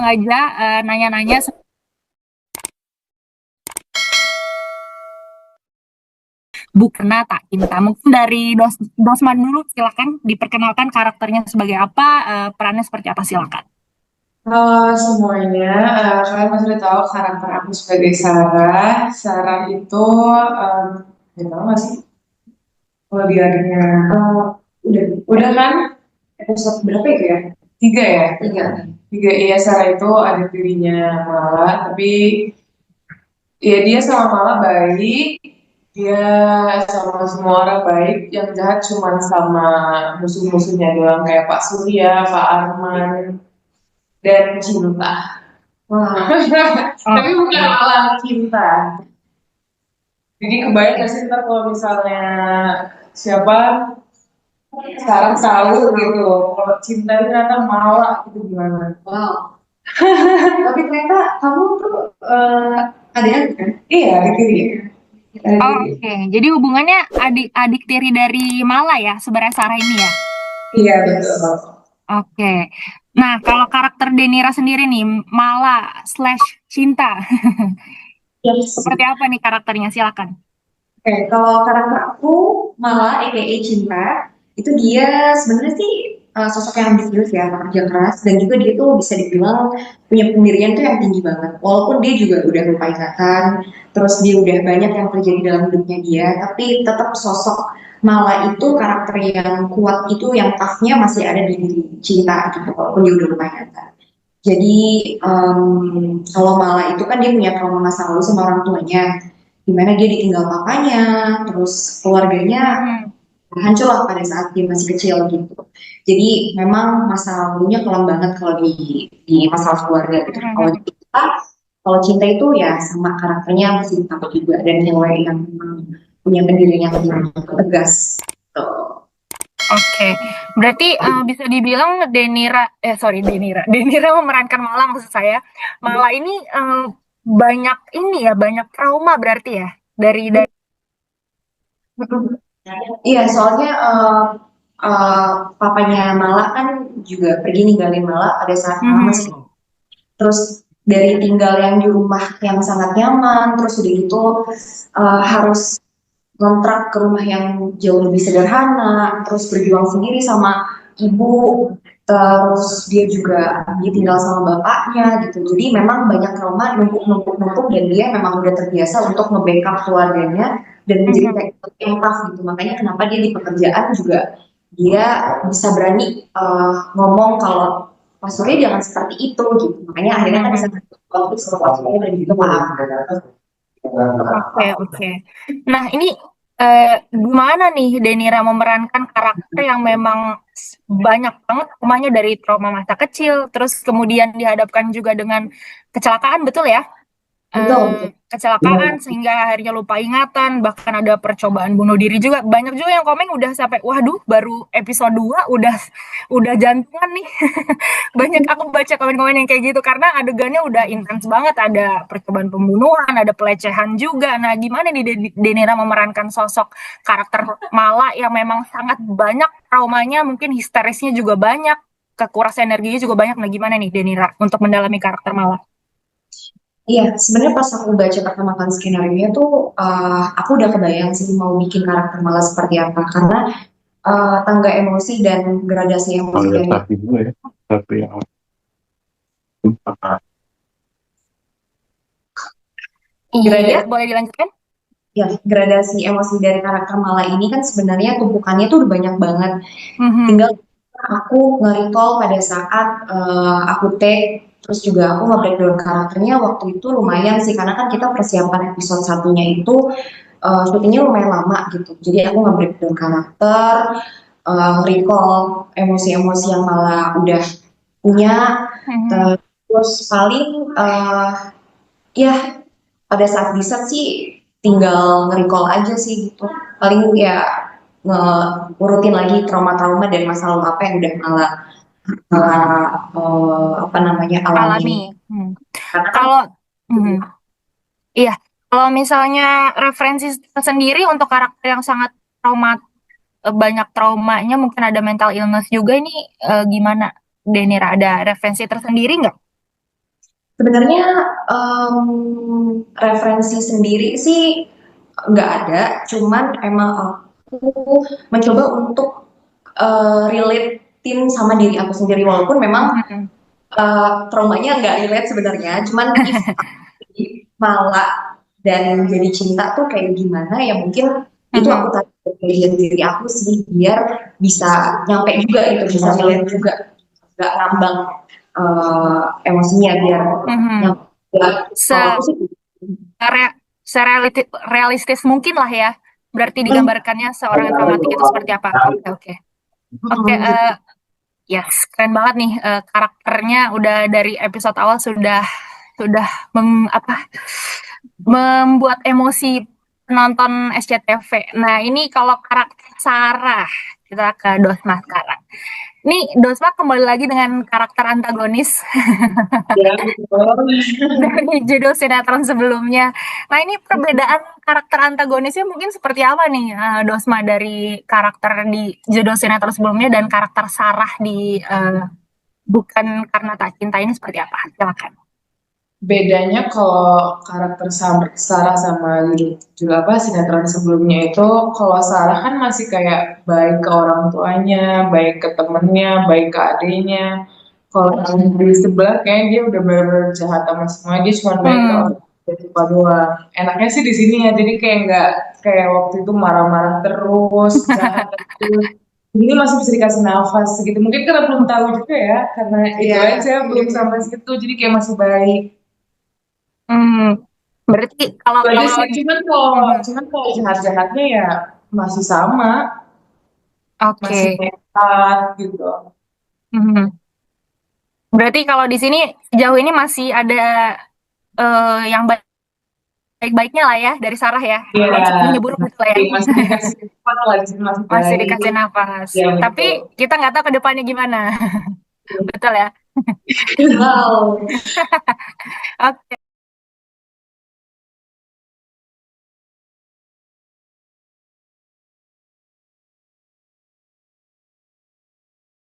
sengaja nanya-nanya bukan tak cinta. Mungkin dari Dosman dulu silakan diperkenalkan karakternya sebagai apa, perannya seperti apa silakan. Halo semuanya, kalian pasti udah tahu karakter aku sebagai Sarah. Sarah itu, ya tahu nggak sih? Kalau dia adanya, udah kan? Episode berapa itu ya? Tiga ya? Tiga. Tiga, iya Sarah itu ada dirinya Mala, tapi ya dia sama Mala baik, dia sama semua orang baik, yang jahat cuma sama musuh-musuhnya doang, kayak Pak Surya, Pak Arman, dan Cinta. Wah. Tapi bukan Oke. malah cinta. Jadi kebayang gak sih ntar kalau misalnya siapa sekarang tahu gitu. Kalau cinta itu ternyata malah itu gimana? Wow. Tapi ternyata kamu tuh ada kan? Iya, di kiri. Ada Oh, kiri. oke. Jadi hubungannya adik-adik tiri dari Mala ya, sebenarnya Sarah ini ya. Iya, betul. Oke. Nah, kalau karakter Denira sendiri nih, Mala slash cinta. Yes. Seperti apa nih karakternya? Silakan. Oke, kalau karakter aku malah aka Cinta itu dia sebenarnya sih sosok yang ambisius ya, kerja keras dan juga dia tuh bisa dibilang punya pendirian tuh yang tinggi banget. Walaupun dia juga udah lupa ingatan, terus dia udah banyak yang terjadi dalam hidupnya dia, tapi tetap sosok Mala itu karakter yang kuat itu yang toughnya masih ada di diri Cinta gitu, walaupun dia udah lupa ingatan. Jadi kalau Mala itu kan dia punya trauma masa lalu sama orang tuanya, di mana dia ditinggal papanya, terus keluarganya Mhm. hancur lah pada saat dia masih kecil gitu. Jadi memang masa lalunya kelam banget kalau di masalah keluarga gitu. Mhm. Kalau cinta itu ya sama karakternya masih takut juga dan cewek yang memang punya pendirian yang tegas. Tuh. Oke, berarti bisa dibilang Denira memerankan Mala maksud saya. Mala ini banyak ini ya, banyak trauma berarti ya dari. Iya, soalnya papanya Mala kan juga pergi ninggalin Mala pada saat Mala masih Mhm. terus dari tinggal yang di rumah yang sangat nyaman, terus udah gitu harus kontrak ke rumah yang jauh lebih sederhana, terus berjuang sendiri sama ibu, terus dia juga ditinggal sama bapaknya gitu. Jadi memang banyak trauma numpuk-numpuk dan dia memang udah terbiasa untuk nge-backup keluarganya dan menjadi Mhm. kayak empaf gitu. Makanya kenapa dia di pekerjaan juga dia bisa berani ngomong kalau Mas Surya jangan seperti itu gitu. Makanya akhirnya kan bisa Mhm. waktu sesuatu dan juga paham. Oke, oke. Nah, ini gimana nih Denira memerankan karakter yang memang banyak banget traumanya dari trauma masa kecil, terus kemudian dihadapkan juga dengan kecelakaan, betul ya? Betul. Kecelakaan sehingga akhirnya lupa ingatan, bahkan ada percobaan bunuh diri juga. Banyak juga yang komen udah sampai, waduh, baru episode 2 udah jantungan nih. Banyak aku baca komen-komen yang kayak gitu karena adegannya udah intens banget, ada percobaan pembunuhan, ada pelecehan juga. Nah, gimana nih Denira memerankan sosok karakter Mala yang memang sangat banyak traumanya, mungkin histerisnya juga banyak, kekuras energinya juga banyak. Nah, gimana nih Denira untuk mendalami karakter Mala? Iya, sebenarnya pas aku baca pertama kali skenario tuh, aku udah kebayang sih mau bikin karakter malah seperti apa. Karena tangga emosi dan gradasi emosi Panggil dari Sakti dulu ya. Sakti yang apa? Iya, gradasi boleh dilanjutkan? ya gradasi emosi dari karakter Mala ini kan sebenarnya tumpukannya tuh udah banyak banget. Mhm. Tinggal aku nge-recall pada saat aku take, terus juga aku nge-breakdown karakternya waktu itu lumayan sih karena kan kita persiapan episode satunya itu syutingnya lumayan lama gitu. Jadi aku nge-breakdown karakter, recall emosi-emosi yang malah udah punya, Mhm. terus paling ya pada saat di set sih tinggal nge-recall aja sih gitu. Paling ya ngurutin lagi trauma-trauma dan masa lalu apa yang udah malah apa namanya alamin. Alami. Hmm. Karena kan Kalau mhm, iya, kalau misalnya referensi sendiri untuk karakter yang sangat trauma, banyak traumanya, mungkin ada mental illness juga ini, gimana Denira? Ada referensi tersendiri nggak? Sebenarnya referensi sendiri sih nggak ada, cuman emang aku mencoba untuk relatein sama diri aku sendiri walaupun memang Mhm. traumanya nggak relate sebenarnya, cuman if jadi malah dan jadi cinta tuh kayak gimana ya mungkin itu aku Mhm. tarik dari diri aku sih biar bisa nyampe juga itu bisa relate juga nggak ngambang emosinya biar Mhm. nyampe juga. Kalau Se aku sih rea serealistis mungkin lah ya, berarti digambarkannya seorang yang traumatik itu seperti apa? Oke, oke. Oke, mm, gitu. yes, keren banget nih, karakternya udah dari episode awal sudah membuat emosi penonton SCTV. Nah, ini kalau karakter Sarah, kita ke Dosma sekarang. Ini Dosma kembali lagi dengan karakter antagonis Ya, betul. dari judul sinetron sebelumnya. Nah, ini perbedaan karakter antagonisnya mungkin seperti apa nih, Dosma dari karakter di judul sinetron sebelumnya dan karakter Sarah di Bukan Karena Tak Cinta ini seperti apa? Silakan. Bedanya kalau karakter Sarah sama judul apa sinetron sebelumnya itu, kalau Sarah kan masih kayak baik ke orang tuanya, baik ke temennya, baik ke adiknya. Kalau yang di sebelah kayak dia udah bener-bener jahat sama semua, dia cuma baik ke Hmm. orang tua doang. Enaknya sih di sini ya, jadi kayak nggak kayak waktu itu marah-marah terus, jahat terus. Ini masih bisa dikasih nafas gitu. Mungkin karena belum tahu juga ya, karena itu Iya, aja belum sampai situ, jadi kayak masih baik. Hmm. Berarti kalau Itu aja kalau sih, Mhm. cuman kalau jahat-jahatnya ya masih sama, Oke. masih nekat gitu. Mhm. Berarti kalau di sini sejauh ini masih ada yang baik-baiknya lah ya dari Sarah ya. Iya, Belum sepenuhnya buruk gitu lah ya. masih dikasih tempat lah di sini masih Masih baik. dikasih nafas. Ya Tapi betul. kita nggak tahu ke depannya gimana. Betul ya. wow. Oke.